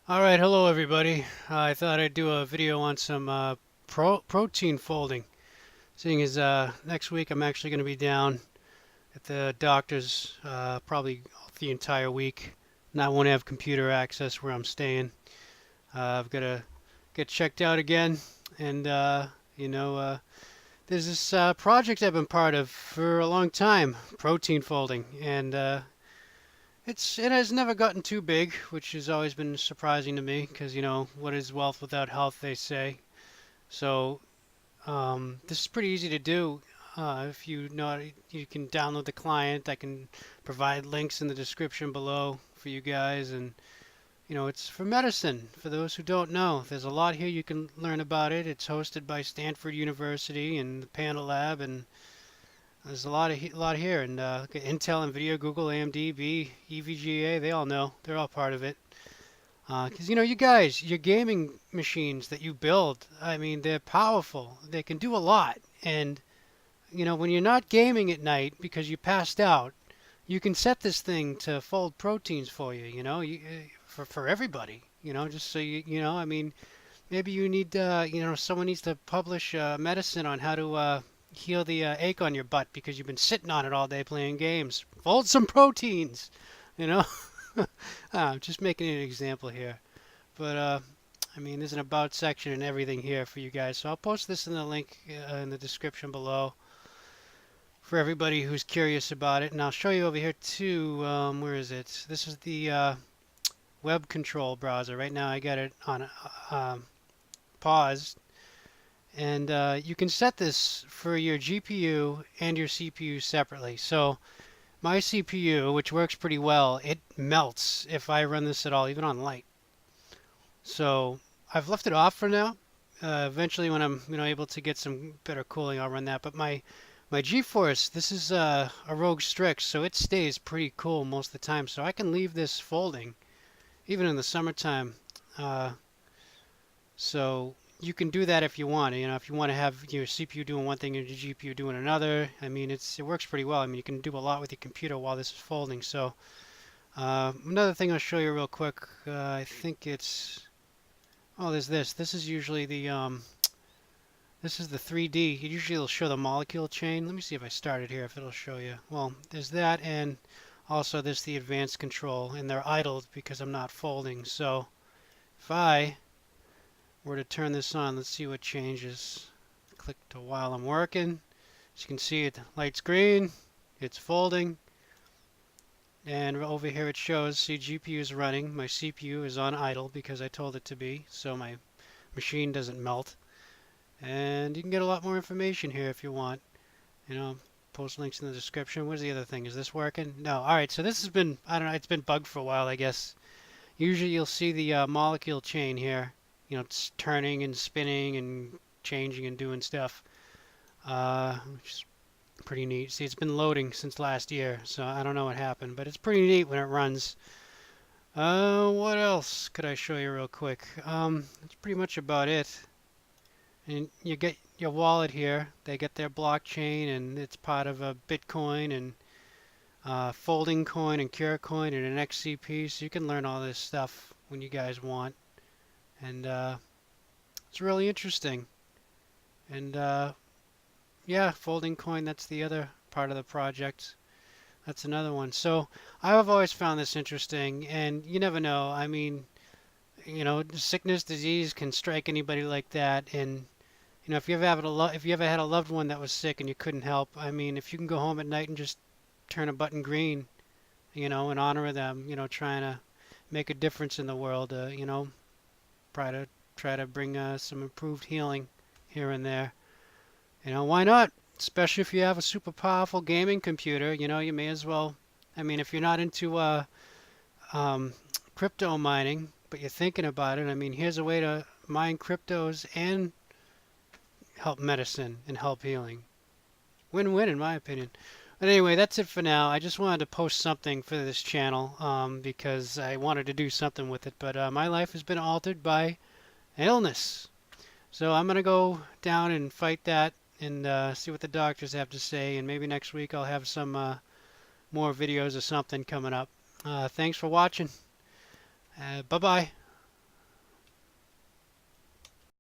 Alright, hello everybody. I thought I'd do a video on some protein folding. Seeing as next week I'm actually going to be down at the doctor's probably the entire week. And I won't have computer access where I'm staying. I've got to get checked out again. And, you know, there's this project I've been part of for a long time, protein folding. And it has never gotten too big, which has always been surprising to me because, what is wealth without health, they say. So, this is pretty easy to do. If you know, you can download the client. I can provide links in the description below for you guys. And, it's for medicine. For those who don't know, there's a lot here you can learn about it. It's hosted by Stanford University and the Panda Lab, and there's a lot here, and Intel, Nvidia, Google, AMD, EVGA, they all know. They're all part of it. Because you guys, your gaming machines that you build, I mean, they're powerful. They can do a lot, and when you're not gaming at night because you passed out, you can set this thing to fold proteins for you. For everybody. Just so I mean, maybe you need, someone needs to publish medicine on how to heal the ache on your butt because you've been sitting on it all day playing games. Fold some proteins, you know. I'm just making an example here, but I mean, there's an about section and everything here for you guys. So I'll post this in the link in the description below for everybody who's curious about it. And I'll show you over here too. Where is it? This is the web control browser. Right now I got it on pause. And you can set this for your GPU and your CPU separately. So my CPU, which works pretty well, it melts if I run this at all, even on light. So I've left it off for now. Eventually, when I'm able to get some better cooling, I'll run that. But my GeForce, this is a Rogue Strix, so it stays pretty cool most of the time. So I can leave this folding even in the summertime. Uh, So you can do that if you want. If you want to have your CPU doing one thing and your GPU doing another. I mean, it works pretty well. I mean, you can do a lot with your computer while this is folding. So another thing I'll show you real quick. I think it's there's this. This is usually the this is the 3D. It usually will show the molecule chain. Let me see if I start it here if it'll show you. Well, there's that, and also there's the advanced control, and they're idled because I'm not folding. So if I were to turn this on, let's see what changes. Click to while I'm working. As you can see, it light's green, it's folding, and over here it shows, see, GPU is running. My CPU is on idle because I told it to be, so my machine doesn't melt. And you can get a lot more information here if you want. Post links in the description. Where's the other thing? Is this working? No. All right, so this has been, I don't know, it's been bugged for a while, I guess. Usually you'll see the molecule chain here. It's turning and spinning and changing and doing stuff, which is pretty neat. See, it's been loading since last year, so I don't know what happened, but it's pretty neat when it runs. What else could I show you real quick? That's pretty much about it. And you get your wallet here. They get their blockchain, and it's part of a Bitcoin and Folding Coin and Curecoin and an XCP, so you can learn all this stuff when you guys want. And it's really interesting. And yeah, Folding Coin, that's the other part of the project. That's another one. So I've always found this interesting, and you never know. I mean, sickness, disease can strike anybody like that. And if you ever if you ever had a loved one that was sick and you couldn't help, I mean, if you can go home at night and just turn a button green, in honor of them, trying to make a difference in the world, try to bring some improved healing here and there. Why not? Especially if you have a super powerful gaming computer, you may as well. I mean, if you're not into um, crypto mining, but you're thinking about it, I mean, here's a way to mine cryptos and help medicine and help healing. Win-win, in my opinion. But anyway, that's it for now. I just wanted to post something for this channel because I wanted to do something with it. But my life has been altered by illness. So I'm going to go down and fight that and see what the doctors have to say. And maybe next week I'll have some more videos or something coming up. Thanks for watching. Bye-bye.